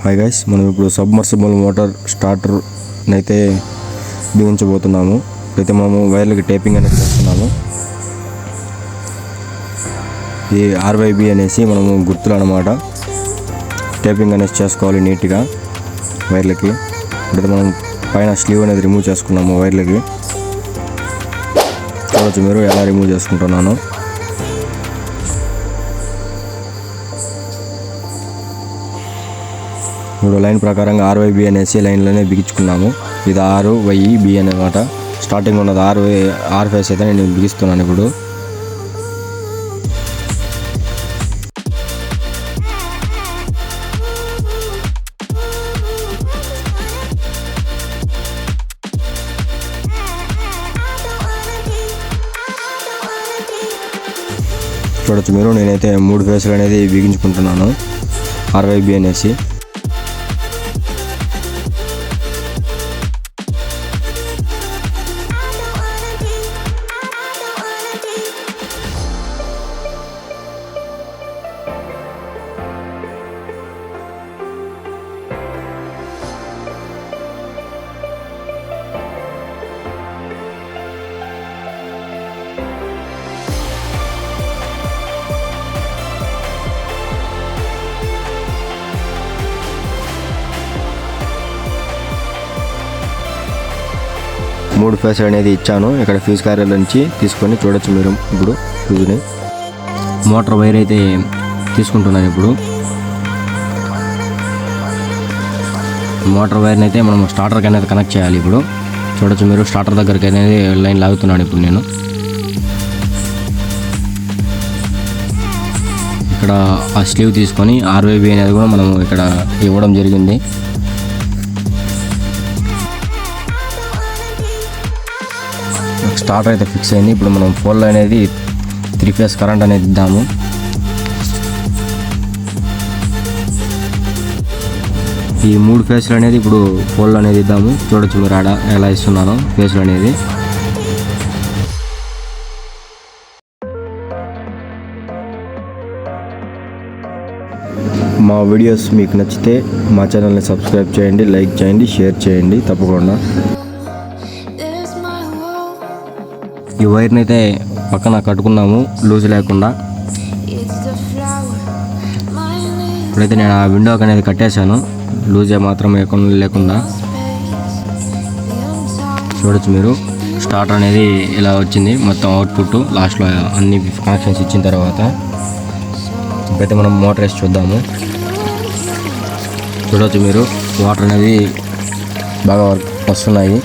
Hi guys, మనం ఇప్పుడు submersible motor starter అయితే బిగించబోతున్నాము. అయితే మనము వైర్లకి టేపింగ్ అనేది చేస్తున్నాము. ఈ RYB అనేసి మనము గుర్తులు అన్నమాట. టేపింగ్ అనేది చేసుకోవాలి నీట్గా వైర్లకి. ఇప్పుడైతే మనం పైన స్లీవ్ అనేది రిమూవ్ చేసుకున్నాము వైర్లకి. చూడవచ్చు మీరు ఎలా రిమూవ్ చేసుకుంటున్నాను. ఇప్పుడు లైన్ ప్రకారంగా RYB అనేసి లైన్లోనే బిగించుకున్నాము. ఇది RYB అనమాట. స్టార్టింగ్ ఉన్నది ఆర్ ఫేస్ అయితే నేను బిగిస్తున్నాను. ఇప్పుడు చూడొచ్చు మీరు, నేనైతే 3 ఫేసులు అనేది బిగించుకుంటున్నాను RYB అనేసి. మూడు ఫేసులు అనేది ఇచ్చాను. ఇక్కడ ఫ్యూజ్ క్యారియర్ నుంచి తీసుకొని చూడొచ్చు మీరు. ఇప్పుడు ఫ్యూజ్ని మోటార్ వైర్ అయితే తీసుకుంటున్నాను. ఇప్పుడు మోటార్ వైర్ని అయితే మనం స్టార్టర్కి అనేది కనెక్ట్ చేయాలి. ఇప్పుడు చూడొచ్చు మీరు, స్టార్టర్ దగ్గరికి అనేది లైన్ లాగుతున్నాను. ఇప్పుడు నేను ఇక్కడ ఆ స్లీవ్ తీసుకొని RYB అనేది కూడా మనం ఇక్కడ ఇవ్వడం జరిగింది. స్టార్టర్ అయితే ఫిక్స్ అయింది. ఇప్పుడు మనం పోల్ అనేది 3 ఫేస్ కరెంట్ అనేది ఇద్దాము. ఈ 3 ఫేసులు అనేది ఇప్పుడు పోల్ అనేది ఇద్దాము. చూడొచ్చు మీరు ఆడ ఎలా ఇస్తున్నాను ఫేసులు అనేది. మా వీడియోస్ మీకు నచ్చితే మా ఛానల్ని సబ్స్క్రైబ్ చేయండి, లైక్ చేయండి, షేర్ చేయండి తప్పకుండా. ఈ వైర్ని అయితే పక్కన కట్టుకున్నాము లూజ్ లేకుండా. ఇప్పుడైతే నేను ఆ విండోకి అనేది కట్టేశాను లూజ్ మాత్రం లేకుండా. చూడొచ్చు మీరు, స్టార్టర్ అనేది ఇలా వచ్చింది మొత్తం అవుట్పుట్. లాస్ట్లో అన్ని కనెక్షన్స్ ఇచ్చిన తర్వాత ఇప్పుడైతే మనం మోటార్ వేసి చూద్దాము. చూడవచ్చు మీరు, వాటర్ అనేది బాగా వస్తున్నాయి.